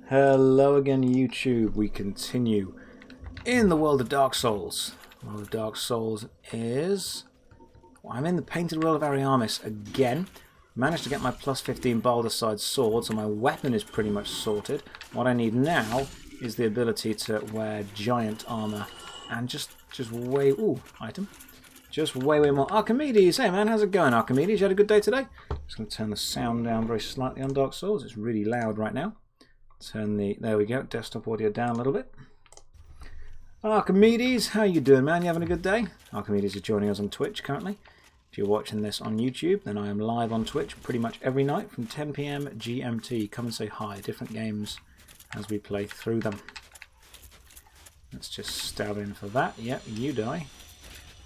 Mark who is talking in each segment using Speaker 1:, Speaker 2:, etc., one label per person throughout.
Speaker 1: Hello again, YouTube. We continue in the world of Dark Souls. The world of Dark Souls is... I'm in the painted world of Ariamis again. Managed to get my plus 15 Baldur's sword, so my weapon is pretty much sorted. What I need now is the ability to wear giant armor and just way... Ooh, item. Just way more... Archimedes! Hey man, how's it going, Archimedes? You had a good day today? Just going to turn the sound down very slightly on Dark Souls. It's really loud right now. Turn the... There we go. Desktop audio down a little bit. Archimedes, how you doing, man? You having a good day? Archimedes is joining us on Twitch currently. If you're watching this on YouTube, then I am live on Twitch pretty much every night from 10 PM GMT. Come and say hi. Different games as we play through them. Let's just stab in for that. Yep, you die.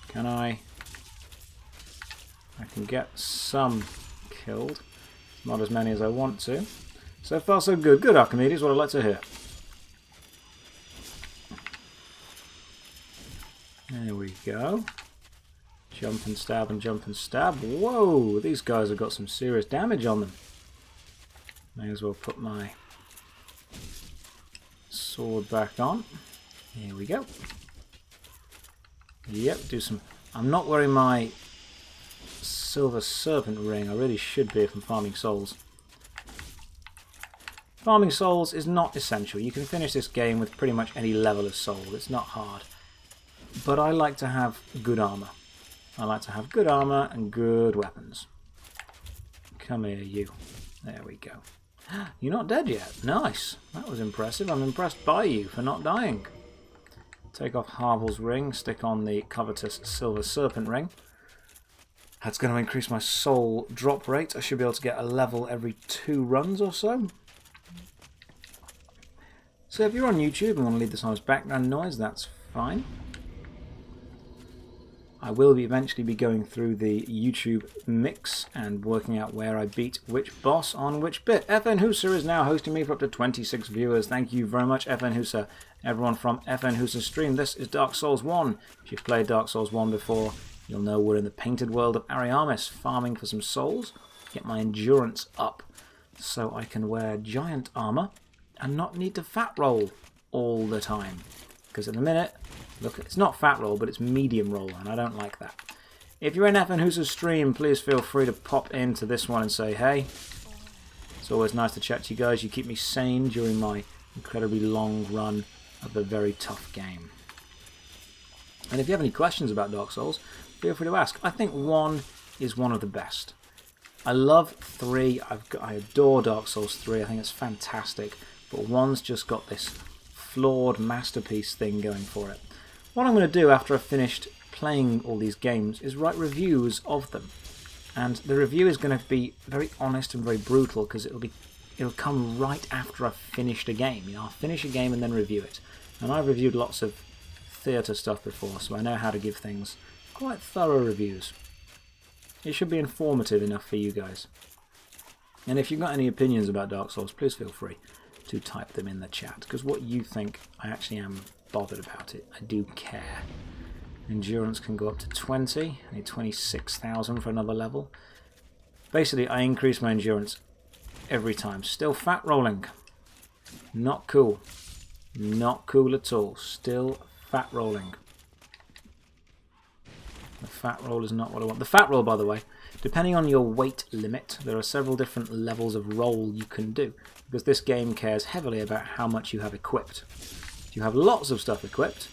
Speaker 1: Can I can get some killed. Not as many as I want to. So far so good. Good, Archimedes, what I'd like to hear. There we go. Jump and stab and jump and stab. Whoa, these guys have got some serious damage on them. May as well put my sword back on. Here we go. Yep, do some... I'm not wearing my silver serpent ring. I really should be if I'm farming souls. Farming souls is not essential. You can finish this game with pretty much any level of soul. It's not hard. But I like to have good armor. I like to have good armor and good weapons. Come here, you. There we go. You're not dead yet. Nice. That was impressive. I'm impressed by you for not dying. Take off Harvel's ring. Stick on the covetous silver serpent ring. That's going to increase my soul drop rate. I should be able to get a level every 2 runs or so. So if you're on YouTube and want to leave this on as background noise, that's fine. I will eventually be going through the YouTube mix and working out where I beat which boss on which bit. FN Husa is now hosting me for up to 26 viewers. Thank you very much, FN Husa. Everyone from FN Husa's stream. This is Dark Souls 1. If you've played Dark Souls 1 before, you'll know we're in the painted world of Ariamis, farming for some souls. Get my endurance up so I can wear giant armor and not need to fat roll all the time. Because in a minute, look, it's not fat roll, but it's medium roll, and I don't like that. If you're in FN Husa's stream, please feel free to pop into this one and say hey. It's always nice to chat to you guys. You keep me sane during my incredibly long run of a very tough game. And if you have any questions about Dark Souls, feel free to ask. I think 1 is one of the best. I love 3. I adore Dark Souls 3. I think it's fantastic. But 1's just got this flawed masterpiece thing going for it. What I'm going to do after I've finished playing all these games is write reviews of them. And the review is going to be very honest and very brutal because it'll come right after I've finished a game. You know, I'll finish a game and then review it. And I've reviewed lots of theatre stuff before, so I know how to give things quite thorough reviews. It should be informative enough for you guys. And if you've got any opinions about Dark Souls, please feel free to type them in the chat, because what you think, I actually am bothered about it. I do care. Endurance can go up to 20. I need 26,000 for another level. Basically, I increase my endurance every time. Still fat rolling. Not cool. Not cool at all. Still fat rolling. The fat roll is not what I want. The fat roll, by the way, depending on your weight limit, there are several different levels of roll you can do, because this game cares heavily about how much you have equipped. If you have lots of stuff equipped,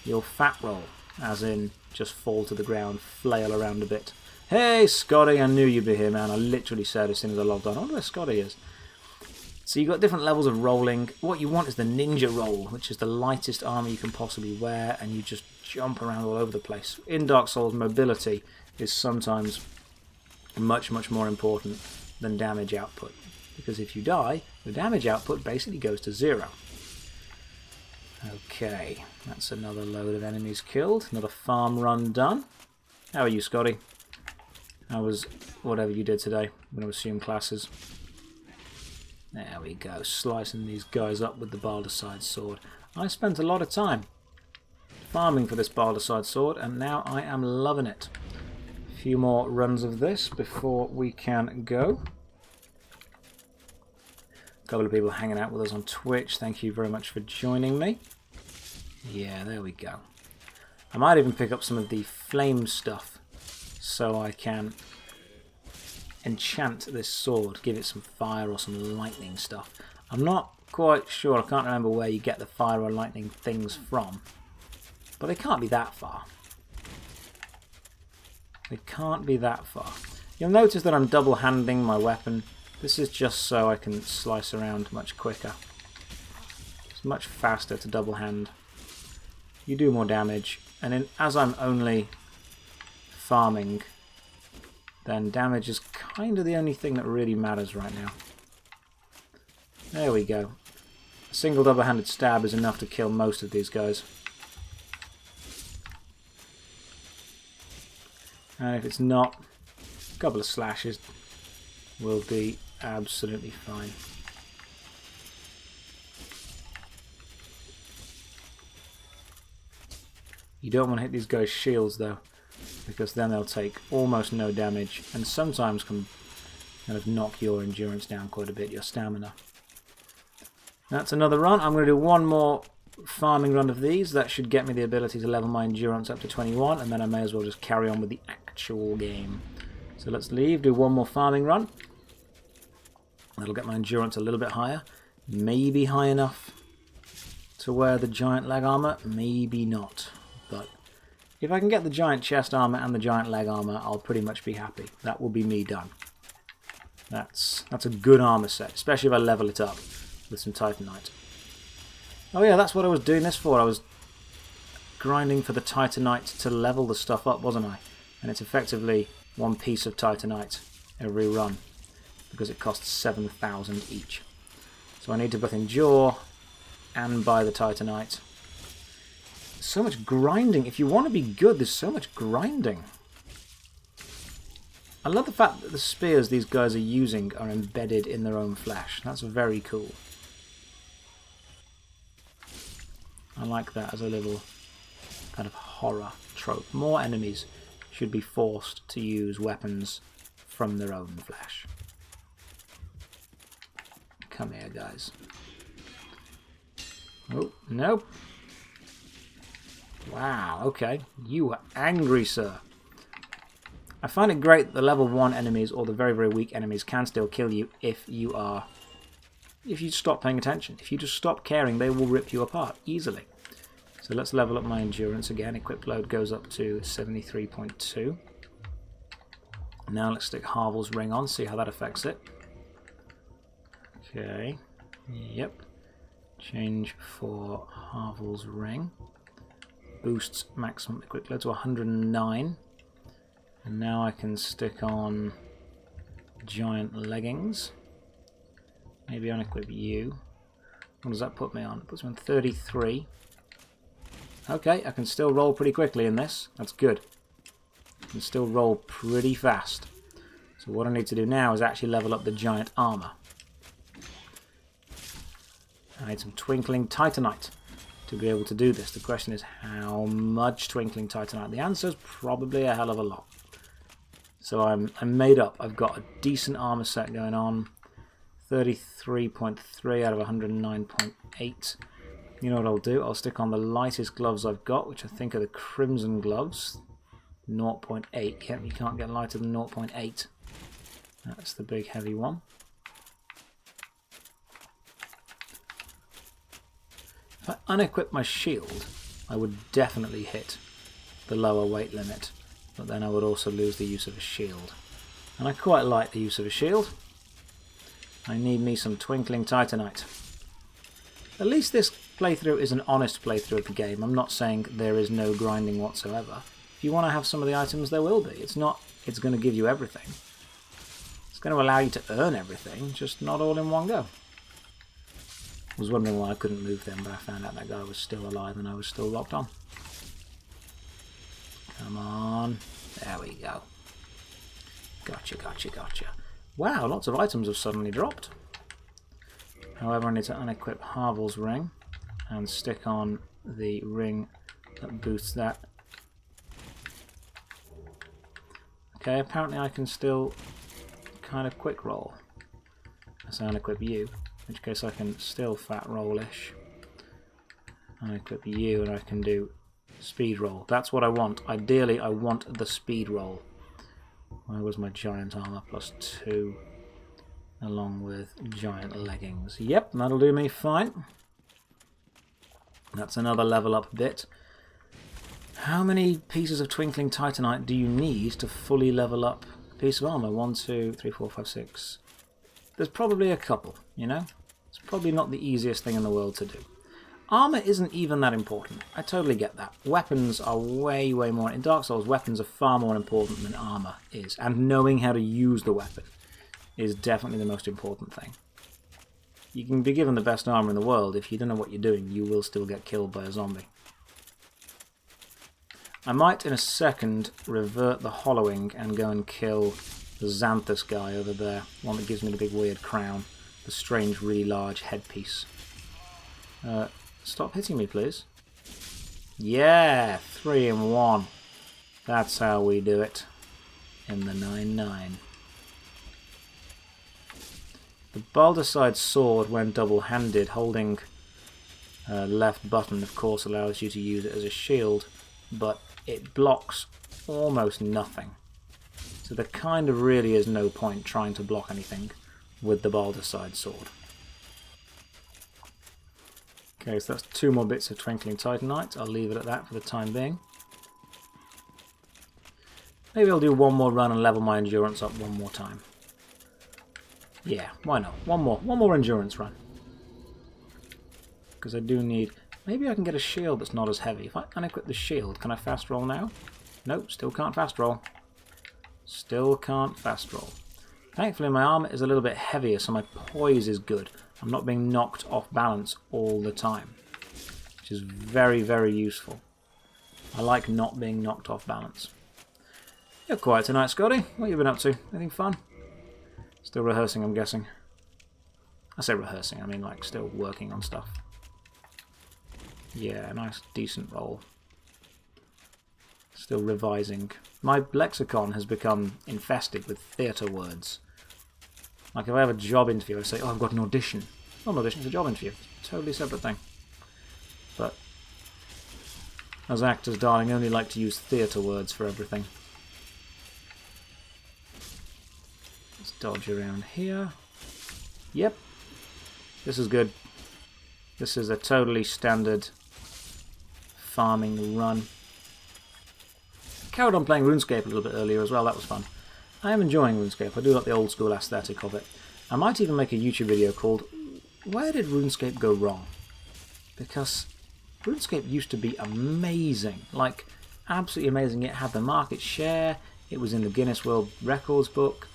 Speaker 1: you'll fat roll, as in just fall to the ground, flail around a bit. Hey, Scotty, I knew you'd be here, man. I literally said as soon as I logged on. I wonder where Scotty is. So you've got different levels of rolling. What you want is the ninja roll, which is the lightest armor you can possibly wear, and you just jump around all over the place. In Dark Souls, mobility is sometimes much more important than damage output, because if you die, the damage output basically goes to 0. Okay, that's another load of enemies killed. Another farm run done. How are you, Scotty? How was whatever you did today? I'm going to assume classes. There we go, slicing these guys up with the Baldur's sword. I spent a lot of time farming for this Baldur's sword, and now I am loving it. A few more runs of this before we can go. A couple of people hanging out with us on Twitch. Thank you very much for joining me. Yeah, there we go. I might even pick up some of the flame stuff so I can enchant this sword, give it some fire or some lightning stuff. I'm not quite sure, I can't remember where you get the fire or lightning things from, but they can't be that far. They can't be that far. You'll notice that I'm double-handing my weapon. This is just so I can slice around much quicker. It's much faster to double-hand. You do more damage, and as I'm only farming, then damage is kind of the only thing that really matters right now. There we go. A single double-handed stab is enough to kill most of these guys. And if it's not, a couple of slashes will be absolutely fine. You don't want to hit these guys' shields though, because then they'll take almost no damage and sometimes can kind of knock your endurance down quite a bit, your stamina. That's another run. I'm going to do one more farming run of these. That should get me the ability to level my endurance up to 21, and then I may as well just carry on with the actual game. So let's leave, do one more farming run. That'll get my endurance a little bit higher. Maybe high enough to wear the giant leg armor, maybe not. But if I can get the giant chest armor and the giant leg armor, I'll pretty much be happy. That will be me done. That's a good armor set, especially if I level it up with some Titanite. Oh yeah, that's what I was doing this for. I was grinding for the Titanite to level the stuff up, wasn't I? And it's effectively one piece of Titanite every run, because it costs 7,000 each. So I need to both endure and buy the Titanite. So much grinding. If you want to be good, there's so much grinding. I love the fact that the spears these guys are using are embedded in their own flesh. That's very cool. I like that as a little kind of horror trope. More enemies should be forced to use weapons from their own flesh. Come here, guys. Oh, nope. Wow, okay. You are angry, sir. I find it great that the level 1 enemies or the very, very weak enemies can still kill you if you stop paying attention. If you just stop caring, they will rip you apart easily. So let's level up my endurance again. Equip load goes up to 73.2. Now let's stick Harvel's ring on, see how that affects it. Okay, yep. Change for Harvel's ring. Boosts maximum equip load to 109. And now I can stick on giant leggings. Maybe unequip you. What does that put me on? It puts me on 33. Okay, I can still roll pretty quickly in this. That's good. I can still roll pretty fast. So what I need to do now is actually level up the giant armor. I need some twinkling titanite to be able to do this. The question is how much twinkling titanite? The answer is probably a hell of a lot. So I'm made up. I've got a decent armor set going on. 33.3 out of 109.8. You know what I'll do? I'll stick on the lightest gloves I've got, which I think are the crimson gloves. 0.8. You can't get lighter than 0.8. That's the big heavy one. If I unequip my shield, I would definitely hit the lower weight limit, but then I would also lose the use of a shield. And I quite like the use of a shield. I need me some twinkling titanite. At least this playthrough is an honest playthrough of the game. I'm not saying there is no grinding whatsoever. If you want to have some of the items, there will be. It's not it's going to give you everything. It's going to allow you to earn everything, just not all in one go. I was wondering why I couldn't move them, but I found out that guy was still alive and I was still locked on. Come on. There we go. Gotcha, gotcha, gotcha. Wow, lots of items have suddenly dropped. However, I need to unequip Harvel's ring and stick on the ring that boosts that. Okay, apparently I can still kind of quick roll. So unequip you. In which case I can still fat roll-ish. And I equip you and I can do speed roll. That's what I want. Ideally, I want the speed roll. Where was my giant armor? +2. Along with giant leggings. Yep, that'll do me fine. That's another level up bit. How many pieces of twinkling titanite do you need to fully level up a piece of armor? 1, 2, 3, 4, 5, 6. There's probably a couple, you know? It's probably not the easiest thing in the world to do. Armor isn't even that important. I totally get that. Weapons are way, way more... In Dark Souls, weapons are far more important than armor is. And knowing how to use the weapon is definitely the most important thing. You can be given the best armor in the world. If you don't know what you're doing, you will still get killed by a zombie. I might, in a second, revert the hollowing and go and kill the Xanthus guy over there. One that gives me the big weird crown. The strange, really large headpiece. Stop hitting me, please. Yeah! 3 in 1. That's how we do it. In the 9-9. The Baldurcide sword, when double-handed, holding left button, of course, allows you to use it as a shield, but it blocks almost nothing. So there kind of really is no point trying to block anything with the Baldurcide sword. Okay, so that's 2 more bits of Twinkling Titanite. I'll leave it at that for the time being. Maybe I'll do one more run and level my endurance up one more time. Yeah, why not? One more endurance run. Because I do need... Maybe I can get a shield that's not as heavy. If I unequip the shield, can I fast roll now? Nope, still can't fast roll. Still can't fast roll. Thankfully my armor is a little bit heavier, so my poise is good. I'm not being knocked off balance all the time. Which is very, very useful. I like not being knocked off balance. You're quiet tonight, Scotty. What have you been up to? Anything fun? Still rehearsing, I'm guessing. I say rehearsing, I mean like still working on stuff. Yeah, nice, decent roll. Still revising. My lexicon has become infested with theatre words. Like if I have a job interview, I say, oh, I've got an audition. Not an audition, it's a job interview. Totally separate thing. But as actors, darling, only like to use theatre words for everything. Let's dodge around here. Yep. This is good. This is a totally standard farming run. Carried on playing RuneScape a little bit earlier as well, that was fun. I am enjoying RuneScape, I do like the old school aesthetic of it. I might even make a YouTube video called Where Did RuneScape Go Wrong? Because RuneScape used to be amazing, like absolutely amazing. It had the market share, it was in the Guinness World Records book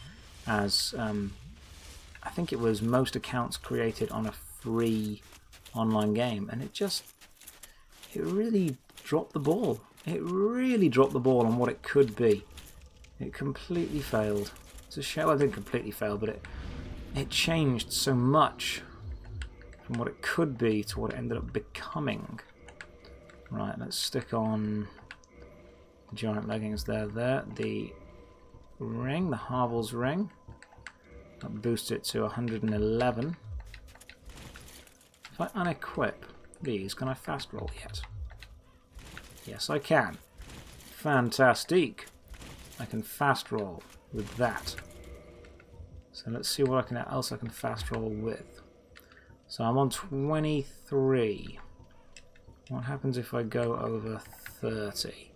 Speaker 1: as, I think it was most accounts created on a free online game, and it really dropped the ball. It really dropped the ball on what it could be. It completely failed. It's a shame. I didn't completely fail, but it changed so much from what it could be to what it ended up becoming. Right, let's stick on the giant leggings there. The ring, the Harvel's ring. That boosts it to 111. If I unequip these, can I fast roll yet? Yes, I can. Fantastic. I can fast roll with that. So let's see what else I can fast roll with. So I'm on 23. What happens if I go over 30?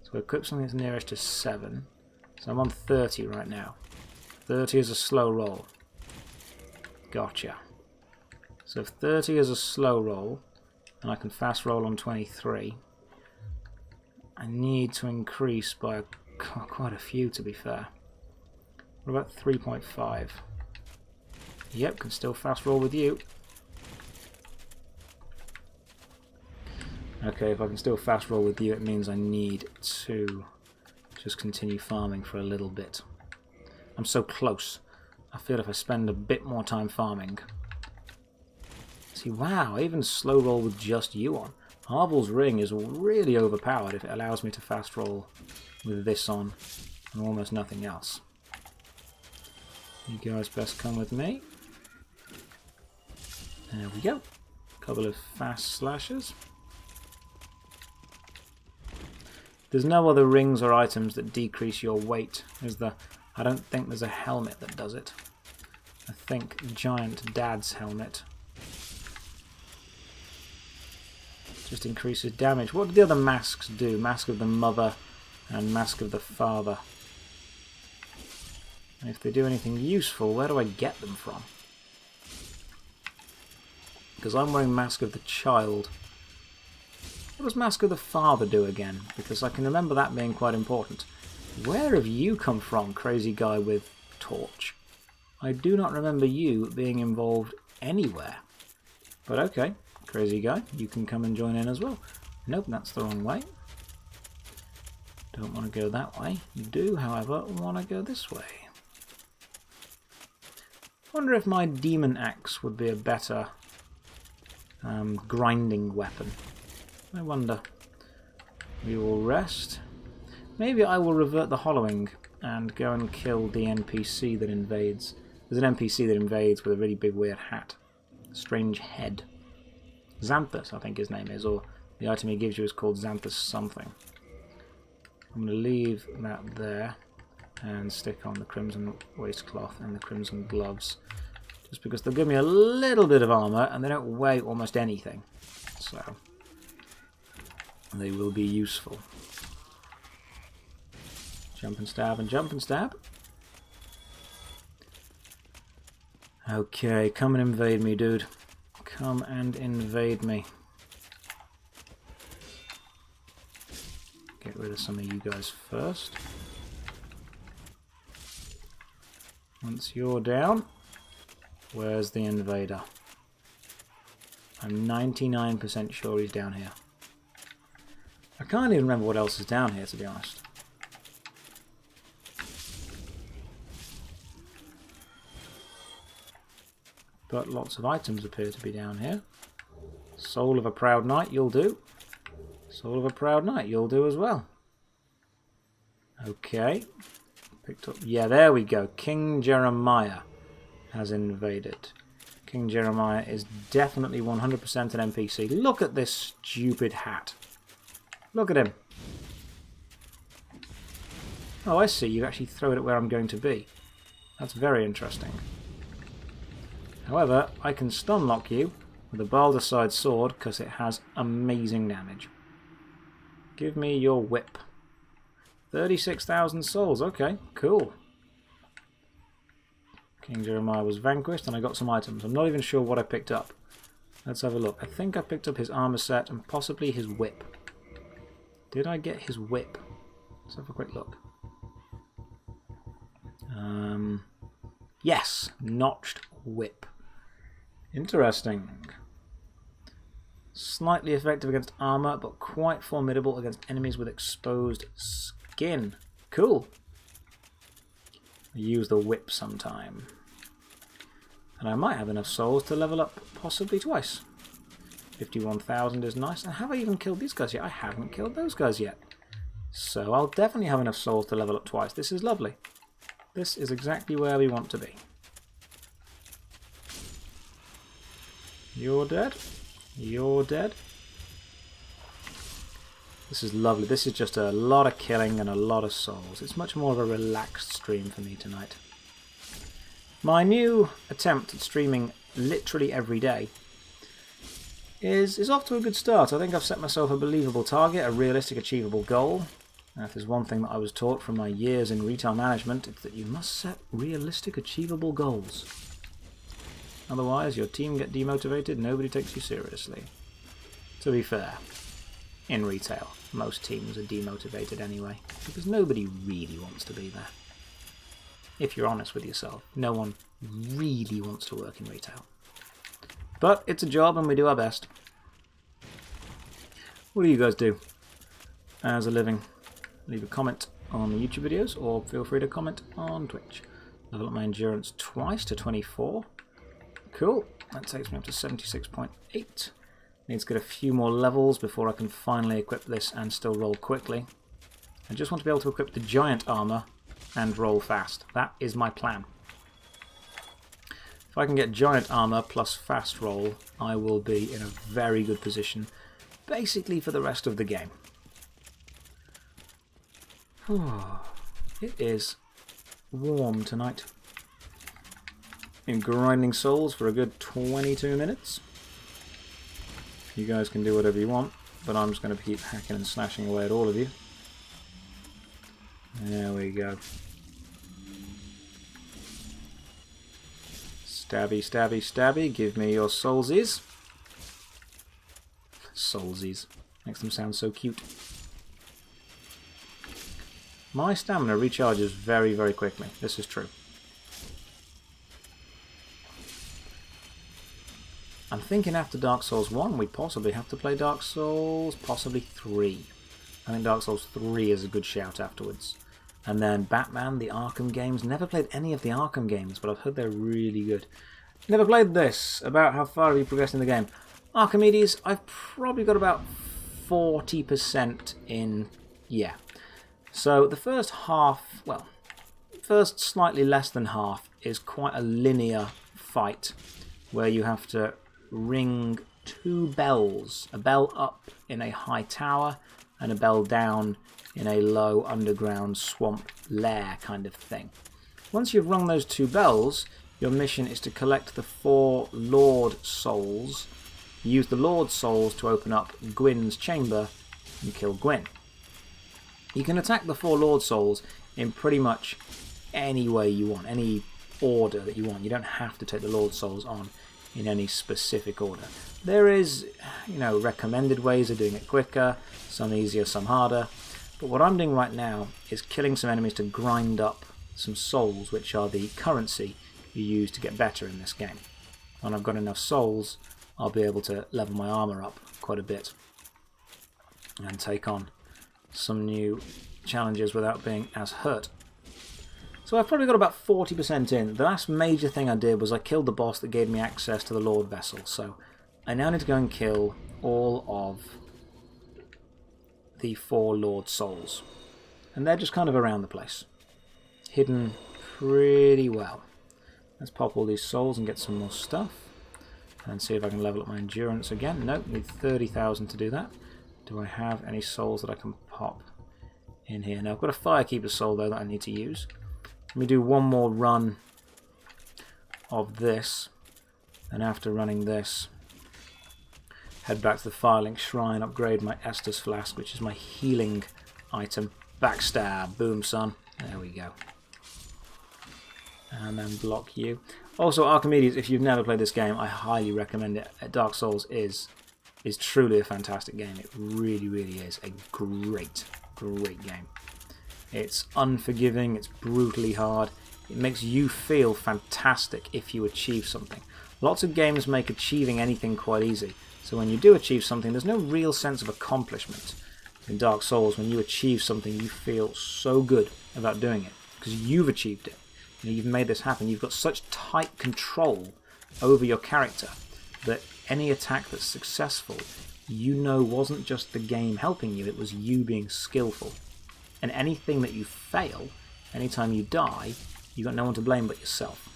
Speaker 1: So I equip something that's nearest to 7. So I'm on 30 right now. 30 is a slow roll. Gotcha. So if 30 is a slow roll, and I can fast roll on 23, I need to increase by quite a few, to be fair. What about 3.5? Yep, can still fast roll with you. Okay, if I can still fast roll with you, it means I need to just continue farming for a little bit. I'm so close. I feel if I spend a bit more time farming... See, wow, I even slow roll with just you on. Harvel's ring is really overpowered if it allows me to fast roll with this on and almost nothing else. You guys best come with me. There we go. Couple of fast slashes. There's no other rings or items that decrease your weight, is there? I don't think there's a helmet that does it. I think Giant Dad's helmet just increases damage. What do the other masks do? Mask of the Mother and Mask of the Father. And if they do anything useful, where do I get them from? Because I'm wearing Mask of the Child. What does Mask of the Father do again? Because I can remember that being quite important. Where have you come from, crazy guy with torch? I do not remember you being involved anywhere. But okay, crazy guy, you can come and join in as well. Nope, that's the wrong way. Don't want to go that way. Do, however, want to go this way. Wonder if my demon axe would be a better grinding weapon. I wonder. We will rest. Maybe I will revert the hollowing and go and kill the NPC that invades. There's an NPC that invades with a really big weird hat. Strange head. Xanthus, I think his name is, or the item he gives you is called Xanthus something. I'm going to leave that there and stick on the crimson waistcloth and the crimson gloves. Just because they'll give me a little bit of armour and they don't weigh almost anything. So they will be useful. Jump and stab and jump and stab. Okay, come and invade me, dude. Come and invade me. Get rid of some of you guys first. Once you're down, where's the invader? I'm 99% sure he's down here. I can't even remember what else is down here, to be honest. But lots of items appear to be down here. Soul of a Proud Knight, you'll do. Soul of a Proud Knight, you'll do as well. Okay. Picked up. Yeah, there we go. King Jeremiah has invaded. King Jeremiah is definitely 100% an NPC. Look at this stupid hat. Look at him. Oh, I see. You actually throw it at where I'm going to be. That's very interesting. However, I can stun lock you with a Baldurcide sword because it has amazing damage. Give me your whip. 36,000 souls. Okay, cool. King Jeremiah was vanquished and I got some items. I'm not even sure what I picked up. Let's have a look. I think I picked up his armor set and possibly his whip. Did I get his whip? Let's have a quick look. Yes, notched whip. Interesting. Slightly effective against armor, but quite formidable against enemies with exposed skin. Cool. I'll use the whip sometime. And I might have enough souls to level up possibly twice. 51,000 is nice. And have I even killed these guys yet? I haven't killed those guys yet. So I'll definitely have enough souls to level up twice. This is lovely. This is exactly where we want to be. You're dead. You're dead. This is lovely. This is just a lot of killing and a lot of souls. It's much more of a relaxed stream for me tonight. My new attempt at streaming literally every day is off to a good start. I think I've set myself a believable target, a realistic, achievable goal. And if there's one thing that I was taught from my years in retail management, it's that you must set realistic, achievable goals. Otherwise, your team get demotivated, nobody takes you seriously. To be fair, in retail, most teams are demotivated anyway, because nobody really wants to be there. If you're honest with yourself, no one really wants to work in retail. But it's a job and we do our best. What do you guys do as a living? Leave a comment on the YouTube videos or feel free to comment on Twitch. Level up my endurance twice to 24. Cool. That takes me up to 76.8. Need to get a few more levels before I can finally equip this and still roll quickly. I just want to be able to equip the giant armor and roll fast. That is my plan. If I can get giant armor plus fast roll, I will be in a very good position, basically for the rest of the game. It is warm tonight. Been grinding souls for a good 22 minutes. You guys can do whatever you want, but I'm just going to keep hacking and slashing away at all of you. There we go. Stabby, stabby, stabby. Give me your soulsies. Soulsies. Makes them sound so cute. My stamina recharges very, very quickly. This is true. I'm thinking after Dark Souls 1 we possibly have to play Dark Souls possibly 3. I think Dark Souls 3 is a good shout afterwards. And then Batman, the Arkham games. Never played any of the Arkham games, but I've heard they're really good. Never played this. About how far have you progressed in the game? Archimedes, I've probably got about 40% in, yeah. So the first half, well, first slightly less than half is quite a linear fight where you have to ring 2 bells. A bell up in a high tower and a bell down in a low underground swamp lair kind of thing. Once you've rung those 2 bells, your mission is to collect the 4 Lord Souls. Use the Lord Souls to open up Gwyn's chamber and kill Gwyn. You can attack the 4 Lord Souls in pretty much any way you want, any order that you want. You don't have to take the Lord Souls on in any specific order. There is, recommended ways of doing it quicker, some easier, some harder. But what I'm doing right now is killing some enemies to grind up some souls, which are the currency you use to get better in this game. When I've got enough souls, I'll be able to level my armor up quite a bit and take on some new challenges without being as hurt. So I've probably got about 40% in. The last major thing I did was I killed the boss that gave me access to the Lord Vessel. So I now need to go and kill all of the 4 Lord Souls. And they're just kind of around the place. Hidden pretty well. Let's pop all these souls and get some more stuff. And see if I can level up my endurance again. Nope, need 30,000 to do that. Do I have any souls that I can pop in here? Now I've got a Firekeeper soul though that I need to use. Let me do one more run of this. And after running this, head back to the Firelink Shrine, upgrade my Estus Flask, which is my healing item. Backstab. Boom, son. There we go. And then block you. Also, Archimedes, if you've never played this game, I highly recommend it. Dark Souls is truly a fantastic game. It really, really is a great, great game. It's unforgiving, it's brutally hard. It makes you feel fantastic if you achieve something. Lots of games make achieving anything quite easy. So when you do achieve something, there's no real sense of accomplishment. In Dark Souls, when you achieve something, you feel so good about doing it because you've achieved it. You've made this happen. You've got such tight control over your character that any attack that's successful, wasn't just the game helping you, it was you being skillful. And anything that you fail, anytime you die, you've got no one to blame but yourself.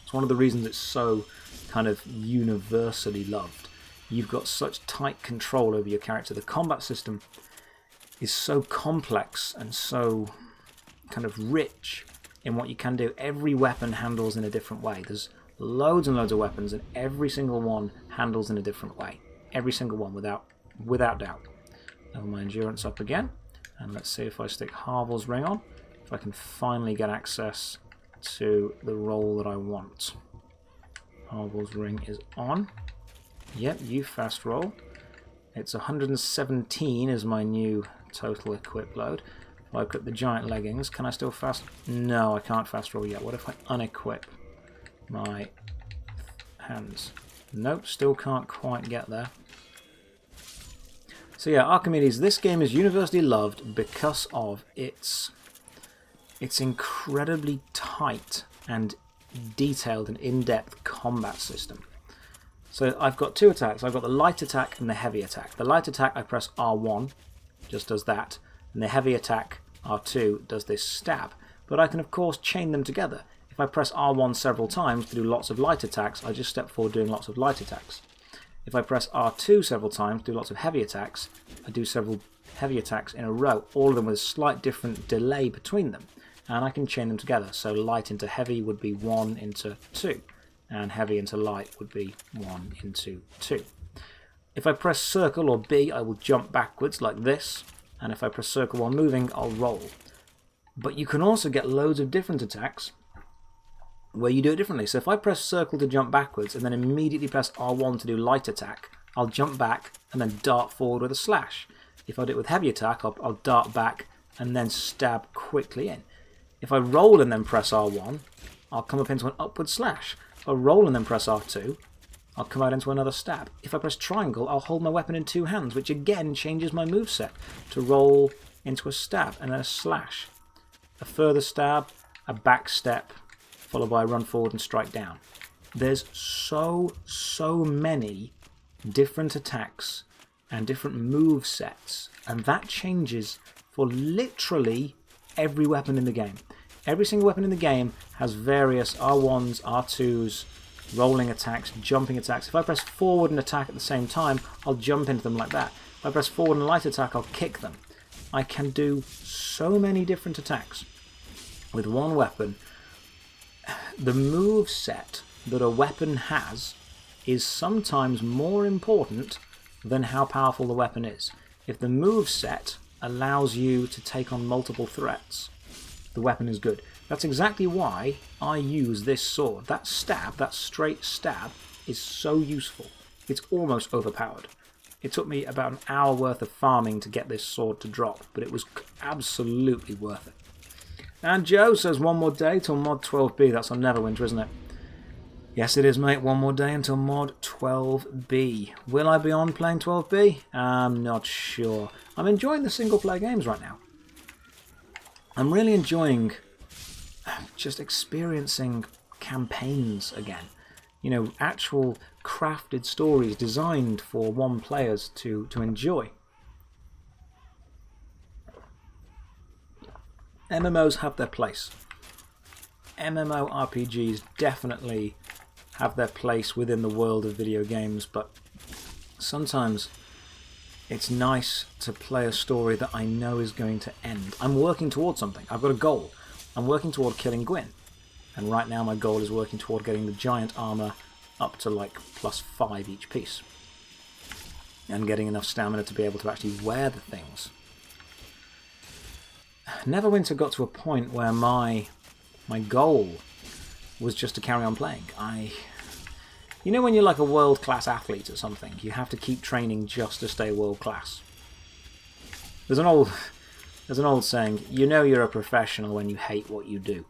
Speaker 1: It's one of the reasons it's so kind of universally loved. You've got such tight control over your character. The combat system is so complex and so kind of rich in what you can do. Every weapon handles in a different way. There's loads and loads of weapons and every single one handles in a different way. Every single one, without doubt. Level my endurance up again. And let's see if I stick Harvel's Ring on, if I can finally get access to the role that I want. Harvel's Ring is on. Yep, you fast roll. It's 117 is my new total equip load. If I equip the giant leggings, can I still fast? No, I can't fast roll yet. What if I unequip my hands? Nope, still can't quite get there. So yeah, Archimedes, this game is universally loved because of its incredibly tight and detailed and in-depth combat system. So I've got 2 attacks. I've got the light attack and the heavy attack. The light attack, I press R1, just does that. And the heavy attack, R2, does this stab. But I can, of course, chain them together. If I press R1 several times to do lots of light attacks, I just step forward doing lots of light attacks. If I press R2 several times to do lots of heavy attacks, I do several heavy attacks in a row, all of them with a slight different delay between them. And I can chain them together, so light into heavy would be 1 into 2, and heavy into light would be 1 into 2. If I press circle or B, I will jump backwards like this, and if I press circle while moving, I'll roll. But you can also get loads of different attacks where you do it differently. So if I press circle to jump backwards and then immediately press R1 to do light attack, I'll jump back and then dart forward with a slash. If I do it with heavy attack, I'll dart back and then stab quickly in. If I roll and then press R1, I'll come up into an upward slash. If I roll and then press R2, I'll come out into another stab. If I press triangle, I'll hold my weapon in 2 hands, which again changes my moveset to roll into a stab and then a slash. A further stab, a back step, followed by a run forward and strike down. There's so many different attacks and different move sets, and that changes for literally every weapon in the game. Every single weapon in the game has various R1s, R2s, rolling attacks, jumping attacks. If I press forward and attack at the same time, I'll jump into them like that. If I press forward and light attack, I'll kick them. I can do so many different attacks with one weapon. The move set that a weapon has is sometimes more important than how powerful the weapon is. If the move set allows you to take on multiple threats, the weapon is good. That's exactly why I use this sword. That stab, that straight stab, is so useful. It's almost overpowered. It took me about an hour worth of farming to get this sword to drop, but it was absolutely worth it. And Joe says 1 more day till mod 12B. That's on Neverwinter, isn't it? Yes, it is, mate. 1 more day until mod 12B. Will I be on playing 12B? I'm not sure. I'm enjoying the single-player games right now. I'm really enjoying just experiencing campaigns again. You know, actual crafted stories designed for one players to enjoy. MMOs have their place. MMORPGs definitely have their place within the world of video games, but sometimes it's nice to play a story that I know is going to end. I'm working towards something. I've got a goal. I'm working toward killing Gwyn. And right now my goal is working toward getting the giant armor up to like +5 each piece. And getting enough stamina to be able to actually wear the things. Neverwinter got to a point where my goal was just to carry on playing. You know when you're like a world-class athlete or something, you have to keep training just to stay world-class. There's an old saying, you know you're a professional when you hate what you do.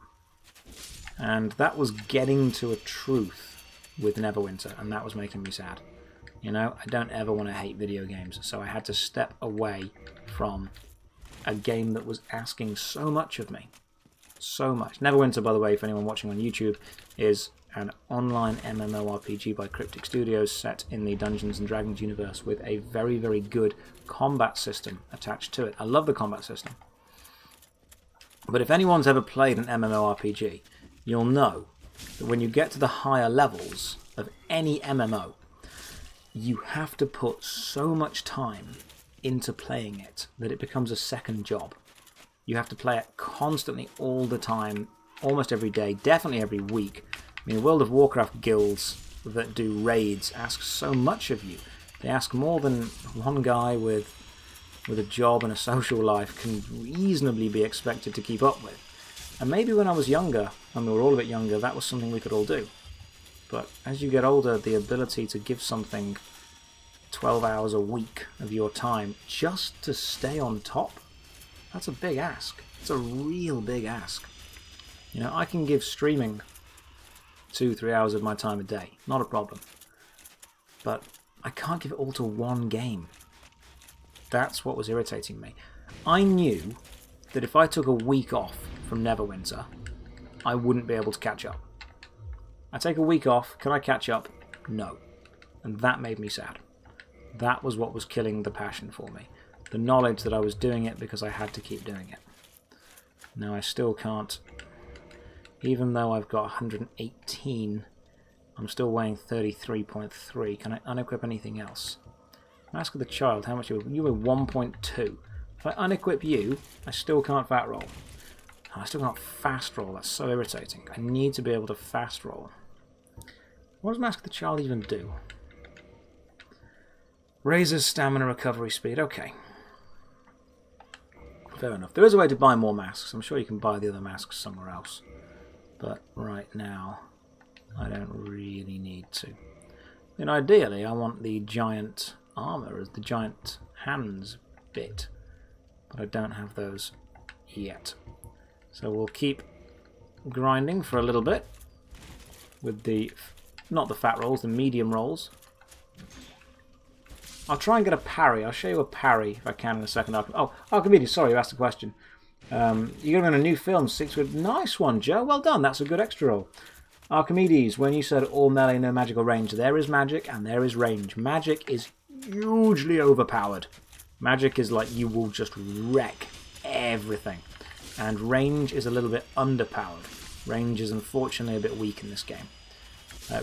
Speaker 1: And that was getting to a truth with Neverwinter, and that was making me sad. You know, I don't ever want to hate video games, so I had to step away from a game that was asking so much of me. So much. Neverwinter, by the way, for anyone watching on YouTube, is an online MMORPG by Cryptic Studios set in the Dungeons & Dragons universe with a very, very good combat system attached to it. I love the combat system. But if anyone's ever played an MMORPG, you'll know that when you get to the higher levels of any MMO, you have to put so much time into playing it that it becomes a second job. You have to play it constantly all the time, almost every day, definitely every week. I mean, World of Warcraft guilds that do raids ask so much of you. They ask more than one guy with a job and a social life can reasonably be expected to keep up with. And maybe when I was younger, when we were all a bit younger, that was something we could all do. But as you get older, the ability to give something 12 hours a week of your time just to stay on top, that's a big ask. It's a real big ask. You know, I can give streaming 2-3 hours of my time a day, not a problem. But I can't give it all to one game. That's what was irritating me. I knew that if I took a week off from Neverwinter, I wouldn't be able to catch up. I take a week off, can I catch up? No. And that made me sad. That was what was killing the passion for me. The knowledge that I was doing it because I had to keep doing it. Now I still can't Even though I've got 118, I'm still weighing 33.3. Can I unequip anything else? Mask of the Child, how much you weigh? You weigh 1.2. If I unequip you, I still can't fat roll. Oh, I still can't fast roll. That's so irritating. I need to be able to fast roll. What does Mask of the Child even do? Raises stamina recovery speed. Okay. Fair enough. There is a way to buy more masks. I'm sure you can buy the other masks somewhere else. But right now, I don't really need to. And ideally, I want the giant armor as the giant hands bit. But I don't have those yet. So we'll keep grinding for a little bit. With the, not the fat rolls, the medium rolls. I'll try and get a parry. I'll show you a parry if I can in a second. Oh, Archimedes, sorry, you asked a question. You're going to be in a new film, 6 with... Nice one, Joe. Well done. That's a good extra roll. Archimedes, when you said all melee, no magical range, there is magic and there is range. Magic is hugely overpowered. Magic is like you will just wreck everything. And range is a little bit underpowered. Range is unfortunately a bit weak in this game.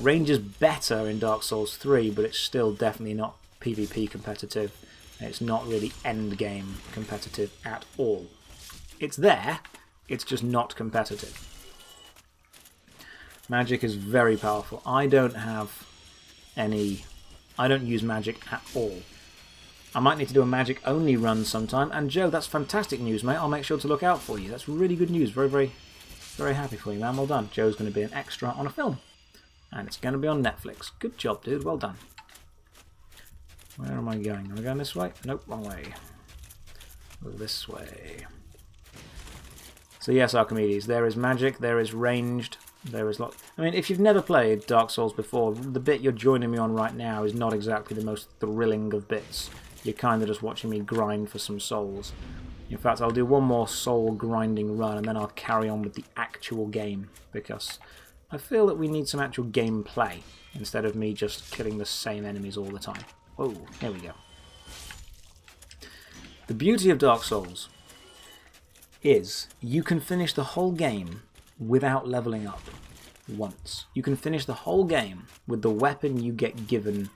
Speaker 1: Range is better in Dark Souls 3, but it's still definitely not PvP competitive. It's not really end game competitive at all. It's there, it's just not competitive. Magic is very powerful. I don't use magic at all. I might need to do a magic only run sometime. And Joe, that's fantastic news, mate. I'll make sure to look out for you. That's really good news. Very, very, very happy for you, man. Well done. Joe's going to be an extra on a film. And it's going to be on Netflix. Good job, dude. Well done. Where am I going? Am I going this way? Nope, wrong way. This way. So yes, Archimedes, there is magic, there is ranged, there is lot. I mean, if you've never played Dark Souls before, the bit you're joining me on right now is not exactly the most thrilling of bits. You're kind of just watching me grind for some souls. In fact, I'll do one more soul grinding run and then I'll carry on with the actual game, because I feel that we need some actual gameplay instead of me just killing the same enemies all the time. Oh, here we go. The beauty of Dark Souls is you can finish the whole game without leveling up once. You can finish the whole game with the weapon you get given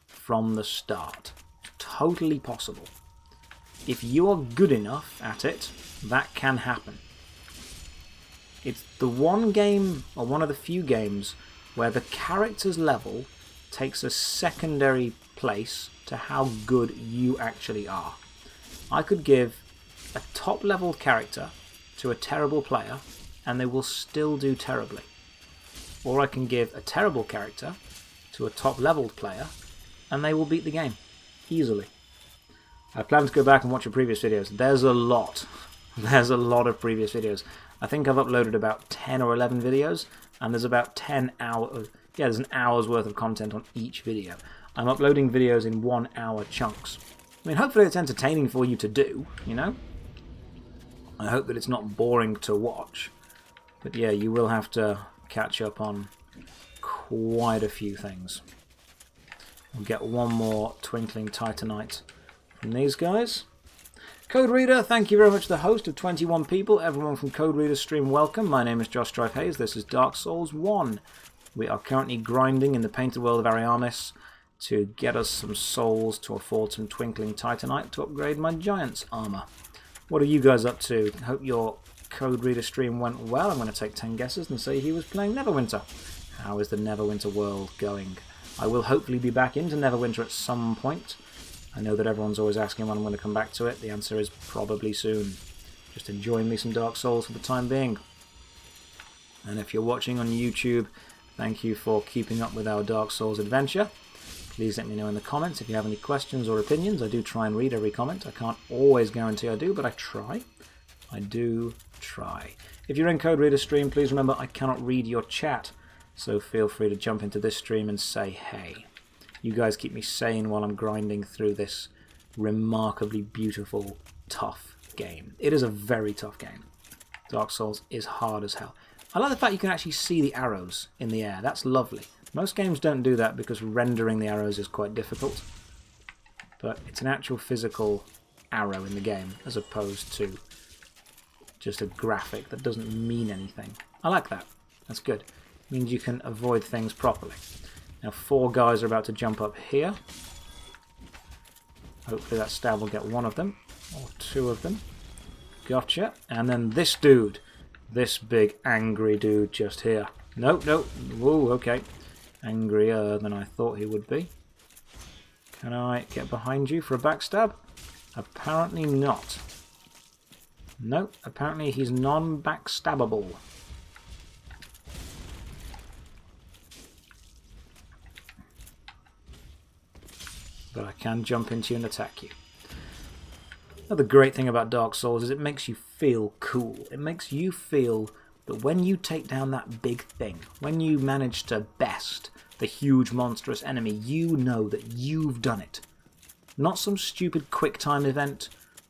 Speaker 1: from the start. Totally possible. If you are good enough at it, that can happen. It's the one game, or one of the few games, where the character's level takes a secondary place to how good you actually are. I could give a top level character to a terrible player and they will still do terribly. Or I can give a terrible character to a top leveled player and they will beat the game easily. I plan to go back and watch your previous videos. There's a lot. There's a lot of previous videos. I think I've uploaded about 10 or 11 videos and there's about 10 hours. Yeah, there's an hour's worth of content on each video. I'm uploading videos in 1 hour chunks. I mean, hopefully it's entertaining for you to do, you know? I hope that it's not boring to watch. But yeah, you will have to catch up on quite a few things. We'll get one more Twinkling Titanite from these guys. Code Reader, thank you very much to the host of 21 people. Everyone from Code Reader's stream, welcome. My name is Josh Strife Hayes. This is Dark Souls 1. We are currently grinding in the painted world of Ariamis to get us some souls to afford some Twinkling Titanite to upgrade my Giant's armor. What are you guys up to? Hope your Code Reader stream went well. I'm going to take 10 guesses and say he was playing Neverwinter. How is the Neverwinter world going? I will hopefully be back into Neverwinter at some point. I know that everyone's always asking when I'm going to come back to it. The answer is probably soon. Just enjoying me some Dark Souls for the time being. And if you're watching on YouTube, thank you for keeping up with our Dark Souls adventure. Please let me know in the comments if you have any questions or opinions. I do try and read every comment. I can't always guarantee I do, but I try. I do try. If you're in Code Reader stream, please remember I cannot read your chat, so feel free to jump into this stream and say hey. You guys keep me sane while I'm grinding through this remarkably beautiful, tough game. It is a very tough game. Dark Souls is hard as hell. I like the fact you can actually see the arrows in the air. That's lovely. Most games don't do that because rendering the arrows is quite difficult. But it's an actual physical arrow in the game as opposed to just a graphic that doesn't mean anything. I like that. That's good. It means you can avoid things properly. Now 4 guys are about to jump up here. Hopefully that stab will get 1 of them, or 2 of them. Gotcha. And then this dude. This big angry dude just here. Nope, nope. Whoa, okay. Angrier than I thought he would be. Can I get behind you for a backstab? Apparently not. Nope, apparently he's non-backstabbable. But I can jump into you and attack you. Another great thing about Dark Souls is it makes you feel cool. It makes you feel that when you take down that big thing, when you manage to best the huge monstrous enemy, you know that you've done it. Not some stupid quick time event,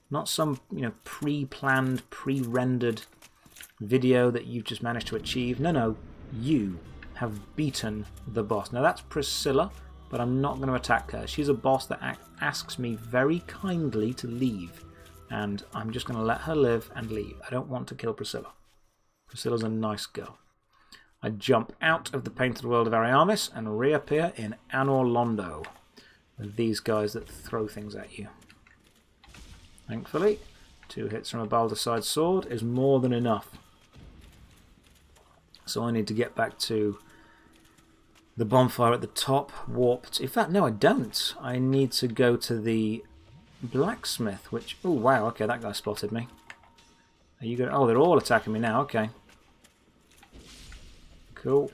Speaker 1: not some, pre-planned, pre-rendered video that you've just managed to achieve. No, no, you have beaten the boss. Now that's Priscilla, but I'm not going to attack her. She's a boss that asks me very kindly to leave, and I'm just going to let her live and leave. I don't want to kill Priscilla. Priscilla's a nice girl. I jump out of the painted world of Ariamis and reappear in Anor Londo with these guys that throw things at you. Thankfully, 2 hits from a Baldurcide sword is more than enough. So I need to get back to the bonfire at the top, warped. In fact, no, I don't. I need to go to the blacksmith, which... Oh, wow, okay, that guy spotted me. Are you going? Oh, they're all attacking me now, okay. Cool.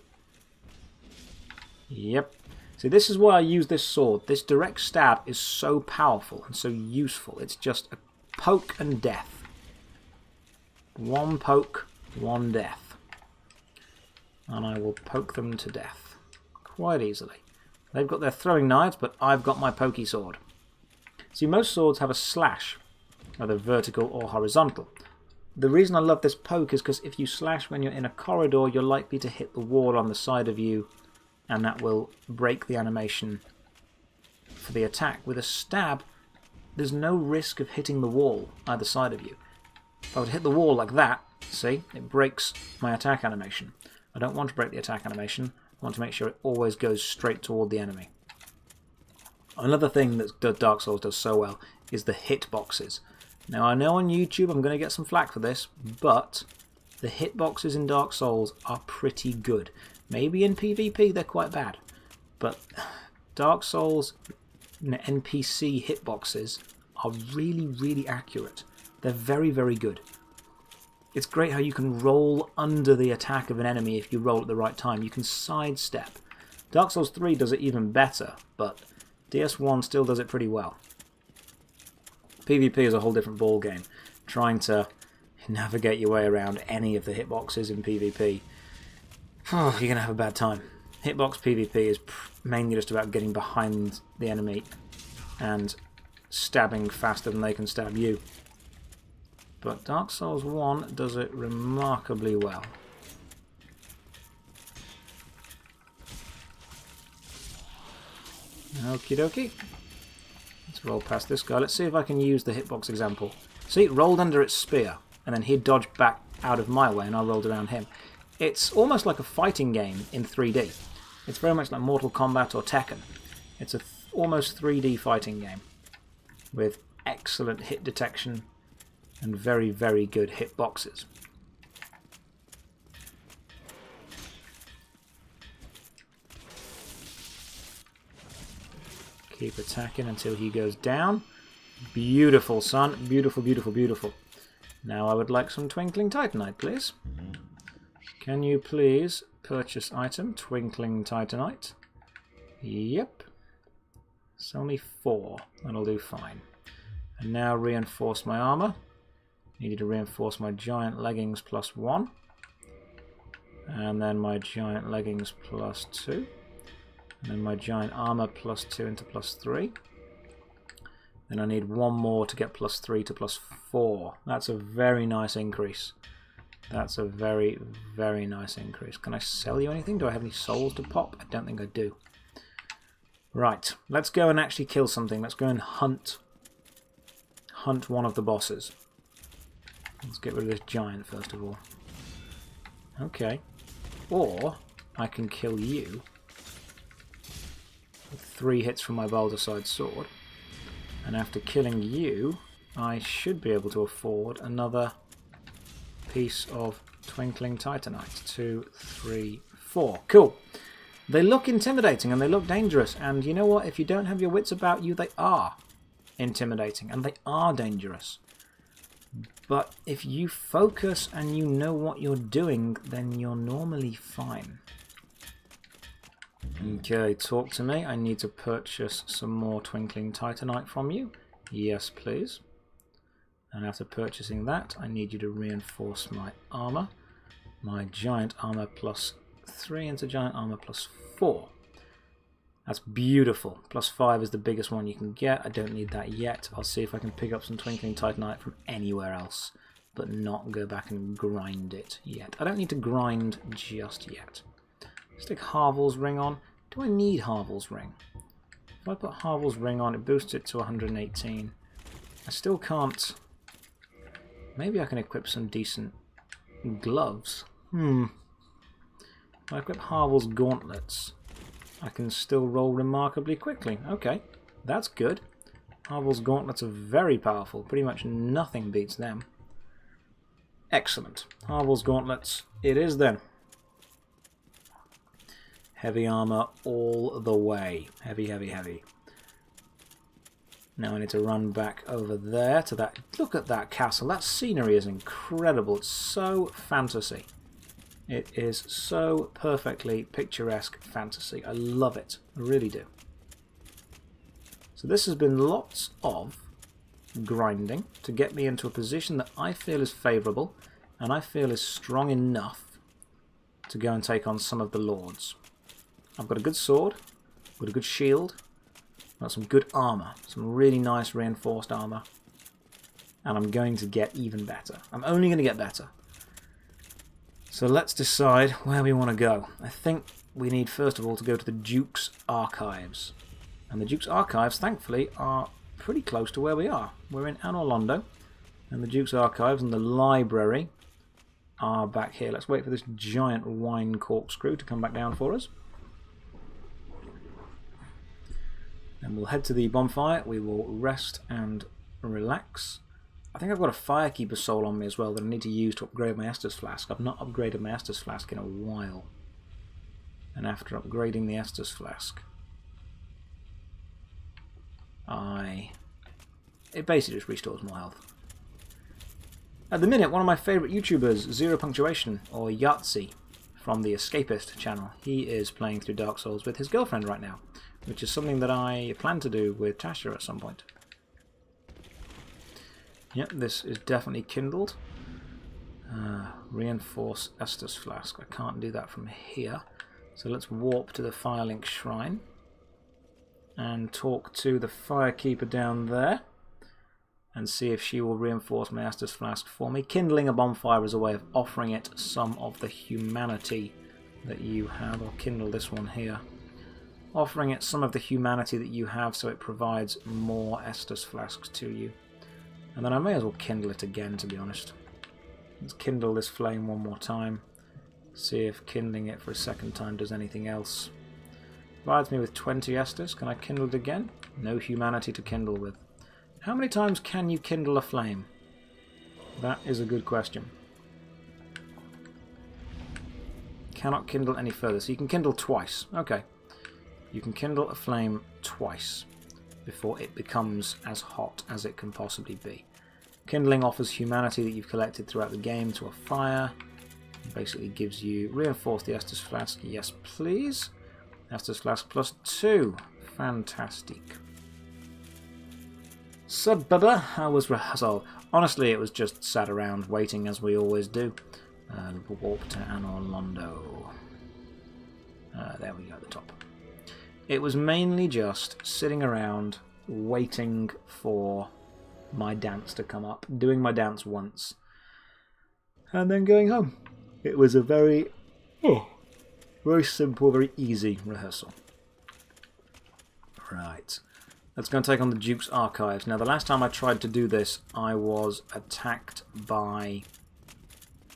Speaker 1: Yep. See, this is why I use this sword. This direct stab is so powerful and so useful. It's just a poke and death. 1 poke, 1 death. And I will poke them to death quite easily. They've got their throwing knives, but I've got my pokey sword. See, most swords have a slash, whether vertical or horizontal. The reason I love this poke is because if you slash when you're in a corridor, you're likely to hit the wall on the side of you, and that will break the animation for the attack. With a stab, there's no risk of hitting the wall either side of you. If I would hit the wall like that, see, it breaks my attack animation. I don't want to break the attack animation. I want to make sure it always goes straight toward the enemy. Another thing that Dark Souls does so well is the hitboxes. Now, I know on YouTube I'm going to get some flack for this, but the hitboxes in Dark Souls are pretty good. Maybe in PvP they're quite bad, but Dark Souls NPC hitboxes are really, really accurate. They're very, very good. It's great how you can roll under the attack of an enemy if you roll at the right time. You can sidestep. Dark Souls 3 does it even better, but DS1 still does it pretty well. PvP is a whole different ball game. Trying to navigate your way around any of the hitboxes in PvP, you're going to have a bad time. Hitbox PvP is mainly just about getting behind the enemy and stabbing faster than they can stab you. But Dark Souls 1 does it remarkably well. Okie dokie. Let's roll past this guy. Let's see if I can use the hitbox example. See, it rolled under its spear, and then he dodged back out of my way, and I rolled around him. It's almost like a fighting game in 3D. It's very much like Mortal Kombat or Tekken. It's a almost 3D fighting game with excellent hit detection and very, very good hitboxes. Keep attacking until he goes down. Beautiful, son. Beautiful, beautiful, beautiful. Now I would like some Twinkling Titanite, please. Can you please purchase item, Twinkling Titanite? Yep. It's only 4. That'll do fine. And now reinforce my armor. Needed to reinforce my giant leggings +1. And then my giant leggings +2. And then my giant armor +2 into +3. Then I need 1 more to get +3 to +4. That's a very nice increase. That's a very, very nice increase. Can I sell you anything? Do I have any souls to pop? I don't think I do. Right, let's go and actually kill something. Let's go and hunt one of the bosses. Let's get rid of this giant first of all. Okay. Or I can kill you with 3 hits from my Baldurcide sword. And after killing you, I should be able to afford another piece of Twinkling Titanite. 2, 3, 4. Cool. They look intimidating and they look dangerous. And you know what? If you don't have your wits about you, they are intimidating and they are dangerous. But if you focus and you know what you're doing, then you're normally fine. Okay, talk to me. I need to purchase some more Twinkling Titanite from you. Yes, please. And after purchasing that, I need you to reinforce my armor. My giant armor +3 into giant armor +4. That's beautiful. +5 is the biggest one you can get. I don't need that yet. I'll see if I can pick up some Twinkling Titanite from anywhere else, but not go back and grind it yet. I don't need to grind just yet. Stick Harvel's Ring on. Do I need Harvel's Ring? If I put Harvel's Ring on, it boosts it to 118. I still can't... Maybe I can equip some decent gloves. If I equip Harvel's Gauntlets, I can still roll remarkably quickly. Okay, that's good. Harvel's Gauntlets are very powerful. Pretty much nothing beats them. Excellent. Harvel's Gauntlets it is then. Heavy armor all the way. Heavy, heavy, heavy. Now I need to run back over there to that... Look at that castle. That scenery is incredible. It's so fantasy. It is so perfectly picturesque fantasy. I love it. I really do. So this has been lots of grinding to get me into a position that I feel is favourable and I feel is strong enough to go and take on some of the lords. I've got a good sword, I've got a good shield, I've got some good armour, some really nice reinforced armour, and I'm going to get even better. I'm only going to get better. So let's decide where we want to go. I think we need first of all to go to the Duke's Archives. And the Duke's Archives, thankfully, are pretty close to where we are. We're in Anor Londo, and the Duke's Archives and the library are back here. Let's wait for this giant wine corkscrew to come back down for us. Then we'll head to the bonfire. We will rest and relax. I think I've got a Firekeeper soul on me as well that I need to use to upgrade my Estus Flask. I've not upgraded my Estus Flask in a while. And after upgrading the Estus Flask, it basically just restores more health. At the minute, one of my favourite YouTubers, Zero Punctuation, or Yahtzee, from the Escapist channel, he is playing through Dark Souls with his girlfriend right now, which is something that I plan to do with Tasha at some point. Yep, this is definitely kindled. Reinforce Estus Flask. I can't do that from here. So let's warp to the Firelink Shrine and talk to the Firekeeper down there and see if she will reinforce my Estus Flask for me. Kindling a bonfire is a way of offering it some of the humanity that you have. I'll kindle this one here. Offering it some of the humanity that you have so it provides more Estus Flasks to you. And then I may as well kindle it again, to be honest. Let's kindle this flame one more time. See if kindling it for a second time does anything else. Provides me with 20 Estus. Can I kindle it again? No humanity to kindle with. How many times can you kindle a flame? That is a good question. Cannot kindle any further. So you can kindle twice. Okay. You can kindle a flame twice before it becomes as hot as it can possibly be. Kindling offers humanity that you've collected throughout the game to a fire. It basically gives you... Reinforce the Estus Flask. Yes, please. Estus Flask +2. Fantastic. So, Bubba, how was rehearsal? Honestly, it was just sat around waiting as we always do. Warp to Anor Londo. There we go at the top. It was mainly just sitting around waiting for my dance to come up, doing my dance once, and then going home. It was a very simple, very easy rehearsal. Right. Let's go and take on the Duke's Archives. Now, the last time I tried to do this, I was attacked by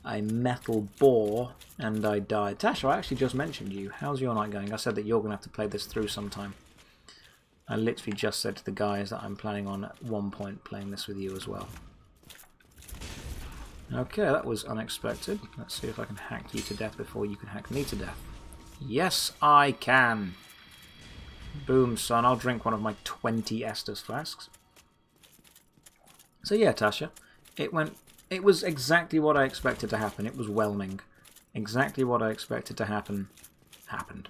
Speaker 1: a metal boar and I died. Tasha, I actually just mentioned you. How's your night going? I said that you're going to have to play this through sometime. I literally just said to the guys that I'm planning on at one point playing this with you as well. Okay, that was unexpected. Let's see if I can hack you to death before you can hack me to death. Yes, I can. Boom, son. I'll drink one of my 20 Estus flasks. So yeah, Tasha, it was exactly what I expected to happen. It was whelming. Exactly what I expected to happen happened.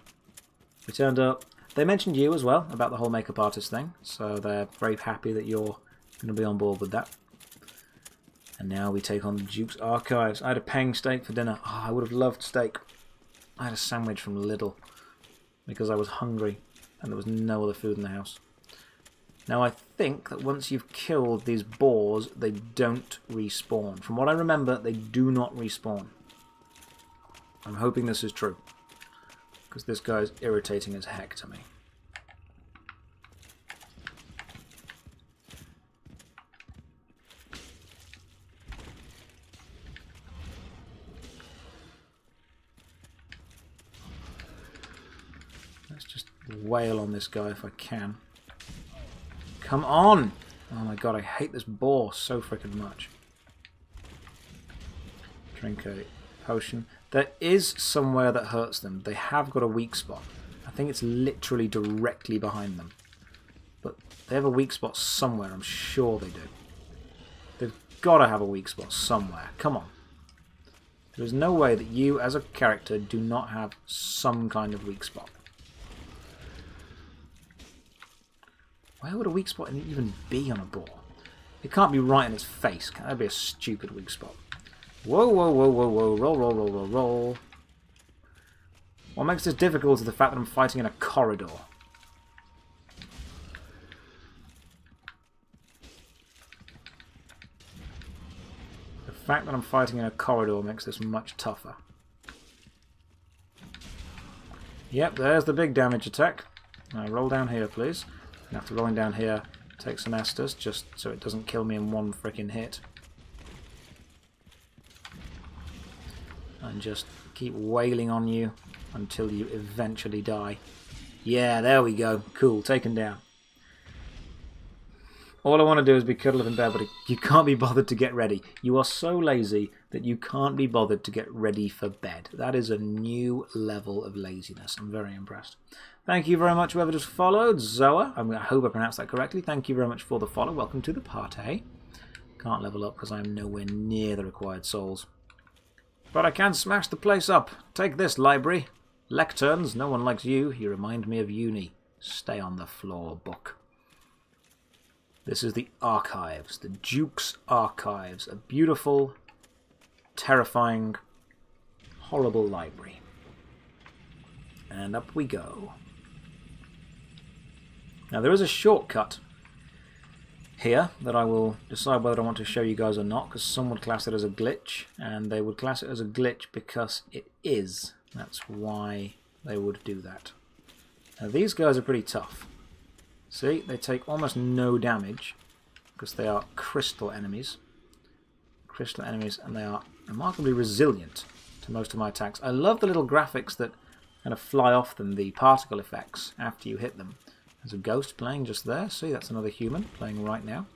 Speaker 1: We turned up. They mentioned you as well about the whole makeup artist thing, so they're very happy that you're going to be on board with that. And now we take on the Duke's Archives. I had a peng steak for dinner. Oh, I would have loved steak. I had a sandwich from Lidl because I was hungry and there was no other food in the house. Now I think that once you've killed these boars, they don't respawn. From what I remember, they do not respawn. I'm hoping this is true, because this guy is irritating as heck to me. Let's just wail on this guy if I can. Come on! Oh my god, I hate this boar so freaking much. Drink a potion. There is somewhere that hurts them. They have got a weak spot. I think it's literally directly behind them. But they have a weak spot somewhere, I'm sure they do. They've got to have a weak spot somewhere. Come on. There is no way that you, as a character, do not have some kind of weak spot. Where would a weak spot even be on a boar? It can't be right in its face. That would be a stupid weak spot. Whoa, whoa, whoa, whoa, whoa. Roll, roll, roll, roll, roll. What makes this difficult is the fact that I'm fighting in a corridor. The fact that I'm fighting in a corridor makes this much tougher. Yep, there's the big damage attack. Now roll down here, please. And after rolling down here, take some Estus, just so it doesn't kill me in one frickin' hit. And just keep wailing on you until you eventually die. Yeah, there we go. Cool, taken down. All I want to do is be cuddled up in bed, but you can't be bothered to get ready. You are so lazy that you can't be bothered to get ready for bed. That is a new level of laziness. I'm very impressed. Thank you very much, whoever just followed. Zoa, I hope I pronounced that correctly. Thank you very much for the follow. Welcome to the party. Can't level up because I am nowhere near the required souls. But I can smash the place up. Take this, library. Lecterns, no one likes you. You remind me of uni. Stay on the floor, book. This is the Archives, the Duke's Archives. A beautiful, terrifying, horrible library. And up we go. Now there is a shortcut here that I will decide whether I want to show you guys or not, because some would class it as a glitch, and they would class it as a glitch because it is. That's why they would do that. Now these guys are pretty tough. See, they take almost no damage because they are crystal enemies. Crystal enemies, and they are remarkably resilient to most of my attacks. I love the little graphics that kind of fly off them, the particle effects after you hit them. There's a ghost playing just there. See, that's another human playing right now.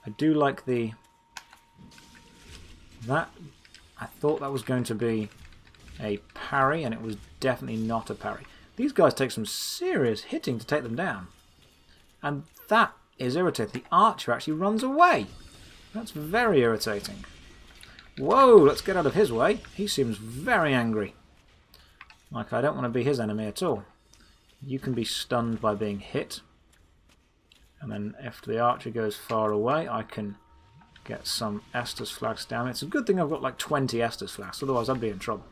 Speaker 1: I do like the... That... I thought that was going to be a parry, and it was definitely not a parry. These guys take some serious hitting to take them down. And that is irritating. The archer actually runs away. That's very irritating. Whoa, let's get out of his way. He seems very angry. Like I don't want to be his enemy at all. You can be stunned by being hit. And then if the archer goes far away, I can get some Estus flasks down. It's a good thing I've got like 20 Estus flasks, otherwise I'd be in trouble.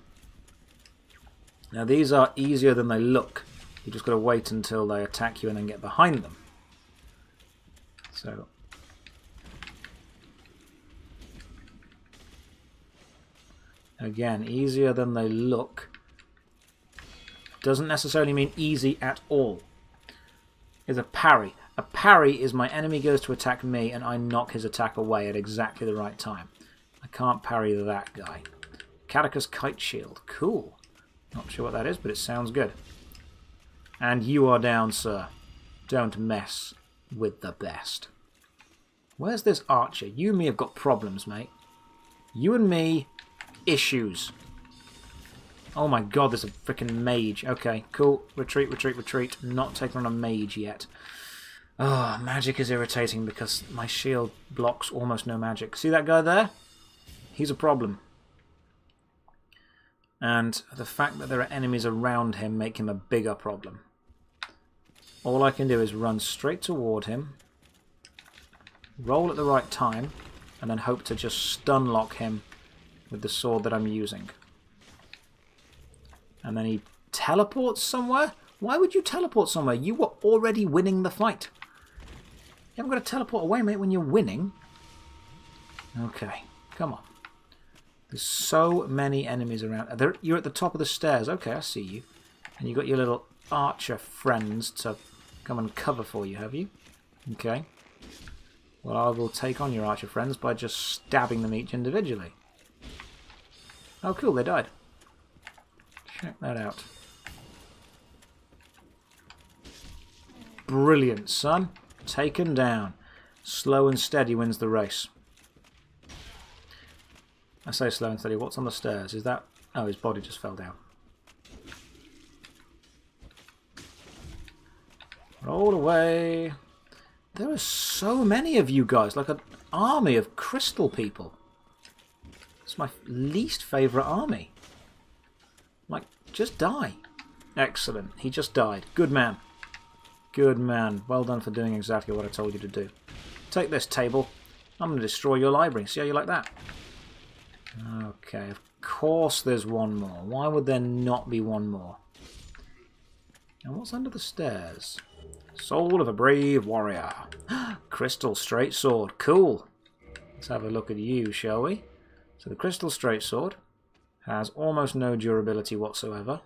Speaker 1: Now these are easier than they look. You just got to wait until they attack you and then get behind them. So again, easier than they look doesn't necessarily mean easy at all. It's a parry. A parry is my enemy goes to attack me and I knock his attack away at exactly the right time. I can't parry that guy. Catechus Kite Shield. Cool. Not sure what that is, but it sounds good. And you are down, sir. Don't mess with the best. Where's this archer? You and me have got problems, mate. You and me, issues. Oh my god, there's a freaking mage. Okay, cool. Retreat, retreat, retreat. Not taking on a mage yet. Oh, magic is irritating because my shield blocks almost no magic. See that guy there? He's a problem. And the fact that there are enemies around him make him a bigger problem. All I can do is run straight toward him, roll at the right time, and then hope to just stun lock him with the sword that I'm using. And then he teleports somewhere? Why would you teleport somewhere? You were already winning the fight. You haven't got to teleport away, mate, when you're winning. Okay, come on. There's so many enemies around. You're at the top of the stairs. Okay, I see you. And you've got your little archer friends to come and cover for you, have you? Okay. Well, I will take on your archer friends by just stabbing them each individually. Oh, cool, they died. Check that out. Brilliant, son. Taken down. Slow and steady wins the race. I say slow and steady. What's on the stairs? Is that... Oh, his body just fell down. Roll away. There are so many of you guys. Like an army of crystal people. It's my least favourite army. Like, just die. Excellent. He just died. Good man. Good man. Well done for doing exactly what I told you to do. Take this table. I'm going to destroy your library. See how you like that? Okay, of course there's one more. Why would there not be one more? And what's under the stairs? Soul of a brave warrior. Crystal straight sword. Cool. Let's have a look at you, shall we? So the crystal straight sword has almost no durability whatsoever,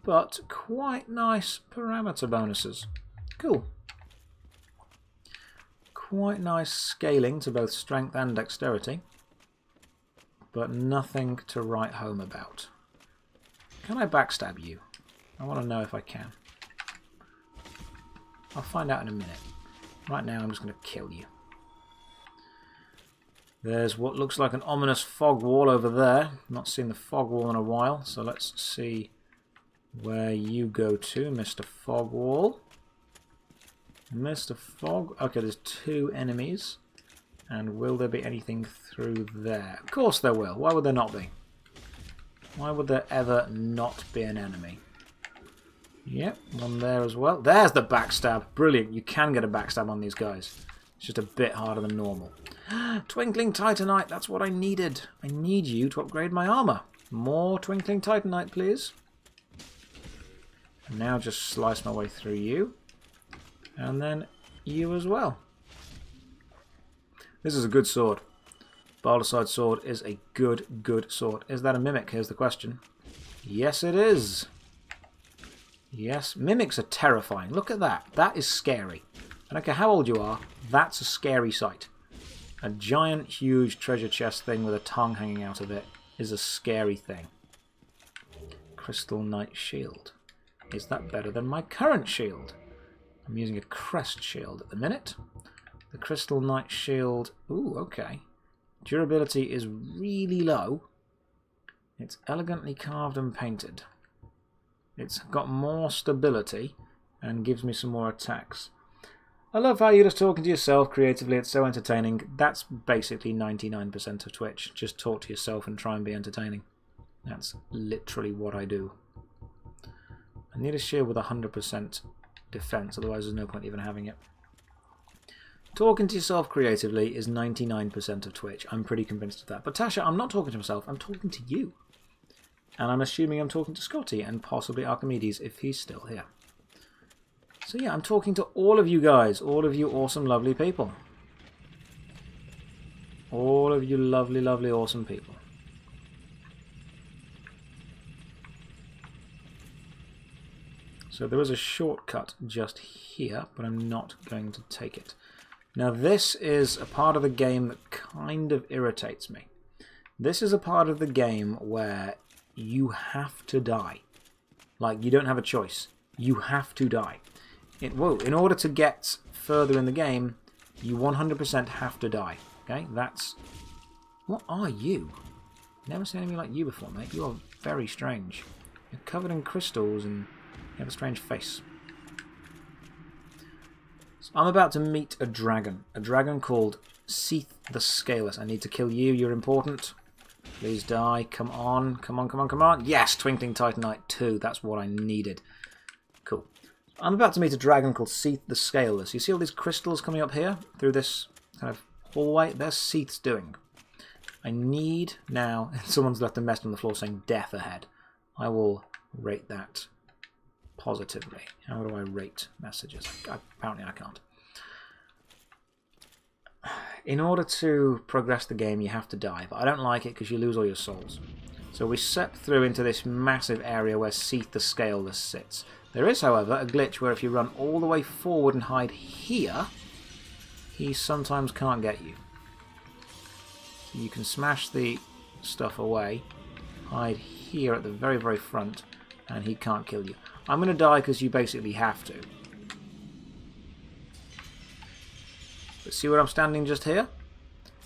Speaker 1: but quite nice parameter bonuses. Cool. Quite nice scaling to both strength and dexterity, but nothing to write home about. Can I backstab you? I want to know if I can. I'll find out in a minute. Right now I'm just going to kill you. There's what looks like an ominous fog wall over there. Not seen the fog wall in a while, so let's see where you go to, Mr. Fog Wall. Mr. Fog... Okay, there's two enemies. And will there be anything through there? Of course there will. Why would there not be? Why would there ever not be an enemy? Yep, one there as well. There's the backstab. Brilliant. You can get a backstab on these guys. It's just a bit harder than normal. Twinkling Titanite. That's what I needed. I need you to upgrade my armor. More Twinkling Titanite, please. And now just slice my way through you. And then you as well. This is a good sword. Baldurcide sword is a good sword. Is that a mimic? Here's the question. Yes, it is. Yes, mimics are terrifying. Look at that. That is scary. I don't care how old you are, that's a scary sight. A giant, huge treasure chest thing with a tongue hanging out of it is a scary thing. Crystal Knight Shield. Is that better than my current shield? I'm using a crest shield at the minute. The Crystal Knight Shield... Ooh, okay. Durability is really low. It's elegantly carved and painted. It's got more stability and gives me some more attacks. I love how you're just talking to yourself creatively. It's so entertaining. That's basically 99% of Twitch. Just talk to yourself and try and be entertaining. That's literally what I do. I need a shield with 100% defense, otherwise there's no point even having it. Talking to yourself creatively is 99% of Twitch. I'm pretty convinced of that. But Tasha, I'm not talking to myself. I'm talking to you. And I'm assuming I'm talking to Scotty and possibly Archimedes if he's still here. So yeah, I'm talking to all of you guys. All of you awesome, lovely people. All of you lovely, lovely, awesome people. So there is a shortcut just here, but I'm not going to take it. Now this is a part of the game that kind of irritates me. This is a part of the game where you have to die. Like, you don't have a choice. You have to die. In order to get further in the game, you 100% have to die. Okay, that's... What are you? Never seen anything like you before, mate. You are very strange. You're covered in crystals and you have a strange face. So I'm about to meet a dragon called Seath the Scaleless. I need to kill you. You're important. Please die. Come on. Come on, come on, come on. Yes, Twinkling Titanite 2. That's what I needed. Cool. I'm about to meet a dragon called Seath the Scaleless. You see all these crystals coming up here through this kind of hallway? There's Seath's doing. I need now... Someone's left a message on the floor saying death ahead. I will rate that positively. How do I rate messages? Apparently I can't. In order to progress the game, you have to die, but I don't like it because you lose all your souls. So we step through into this massive area where Seath the Scaleless sits. There is, however, a glitch where if you run all the way forward and hide here, he sometimes can't get you. So you can smash the stuff away, hide here at the very, very front, and he can't kill you. I'm going to die because you basically have to. But see where I'm standing just here?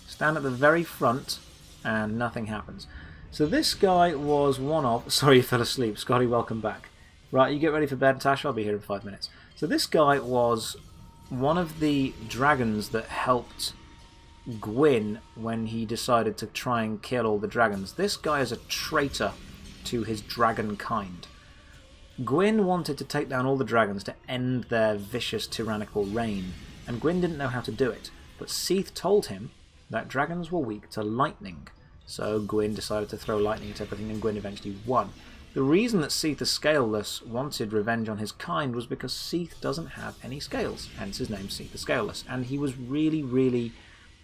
Speaker 1: Stand at the very front and nothing happens. So this guy was one of... Sorry you fell asleep. Scotty, welcome back. Right, you get ready for bed, Tash. I'll be here in 5 minutes. So this guy was one of the dragons that helped Gwyn when he decided to try and kill all the dragons. This guy is a traitor to his dragon kind. Gwyn wanted to take down all the dragons to end their vicious tyrannical reign, and Gwyn didn't know how to do it, but Seath told him that dragons were weak to lightning, so Gwyn decided to throw lightning at everything and Gwyn eventually won. The reason that Seath the Scaleless wanted revenge on his kind was because Seath doesn't have any scales, hence his name Seath the Scaleless, and he was really, really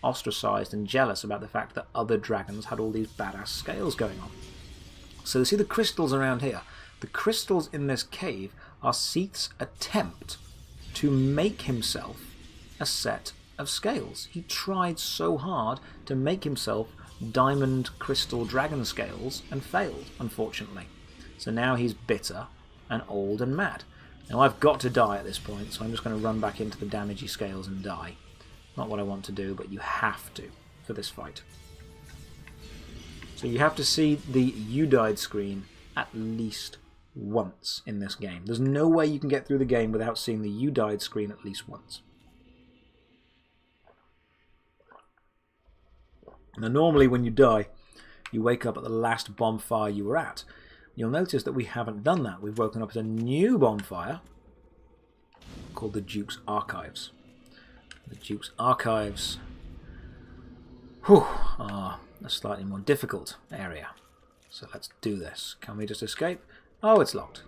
Speaker 1: ostracized and jealous about the fact that other dragons had all these badass scales going on. So you see the crystals around here. The crystals in this cave are Seath's attempt to make himself a set of scales. He tried so hard to make himself diamond crystal dragon scales and failed, unfortunately. So now he's bitter and old and mad. Now I've got to die at this point, so I'm just going to run back into the damagey scales and die. Not what I want to do, but you have to for this fight. So you have to see the "you died" screen at least once in this game. There's no way you can get through the game without seeing the "you died" screen at least once. Now normally when you die, you wake up at the last bonfire you were at. You'll notice that we haven't done that. We've woken up at a new bonfire called the Duke's Archives. The Duke's Archives are a slightly more difficult area. So let's do this. Can we just escape? Oh, it's locked.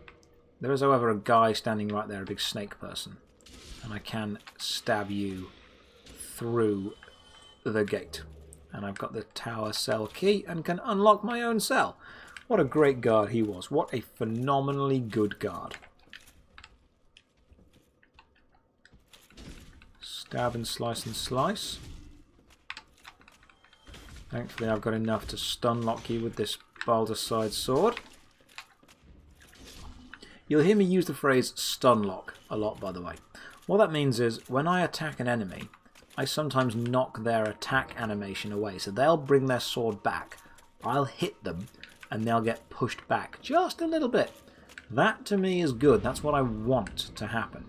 Speaker 1: There is, however, a guy standing right there, a big snake person. And I can stab you through the gate. And I've got the tower cell key and can unlock my own cell. What a great guard he was. What a phenomenally good guard. Stab and slice and slice. Thankfully I've got enough to stun lock you with this Baldur's Side sword. You'll hear me use the phrase stun lock a lot, by the way. What that means is when I attack an enemy, I sometimes knock their attack animation away. So they'll bring their sword back, I'll hit them, and they'll get pushed back just a little bit. That to me is good. That's what I want to happen.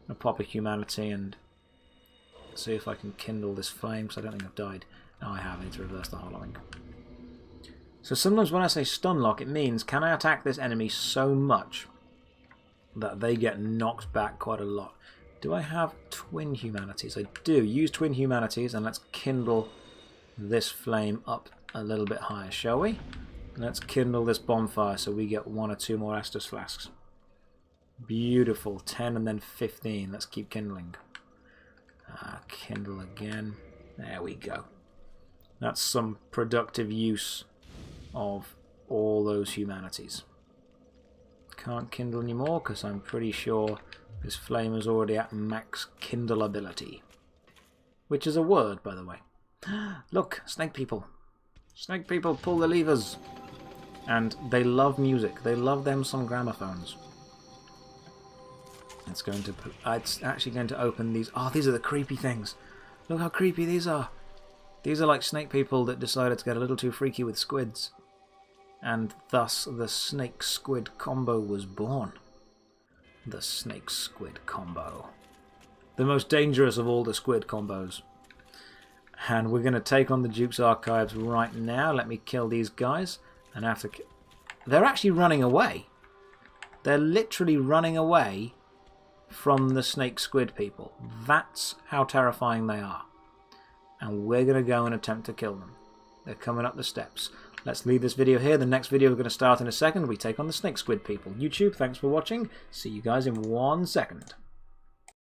Speaker 1: I'll pop a humanity and see if I can kindle this flame, because I don't think I've died. No, I have. I need to reverse the hollowing. So sometimes when I say stun lock, it means can I attack this enemy so much that they get knocked back quite a lot. Do I have twin humanities? I do. Use twin humanities and let's kindle this flame up a little bit higher, shall we? Let's kindle this bonfire so we get 1 or 2 more Estus flasks. Beautiful. 10 and then 15. Let's keep kindling. Kindle again. There we go. That's some productive use of all those humanities. Can't kindle anymore because I'm pretty sure this flame is already at max kindleability. Which is a word, by the way. Look, snake people. Snake people, pull the levers. And they love music. They love them some gramophones. It's actually going to open these. Oh, these are the creepy things. Look how creepy these are. These are like snake people that decided to get a little too freaky with squids. And thus the snake-squid combo was born. The snake-squid combo. The most dangerous of all the squid combos. And we're going to take on the Duke's Archives right now. Let me kill these guys. And after... They're actually running away. They're literally running away from the snake-squid people. That's how terrifying they are. And we're going to go and attempt to kill them. They're coming up the steps. Let's leave this video here. The next video we're going to start in a second. We take on the snake-squid people. YouTube, thanks for watching. See you guys in 1 second.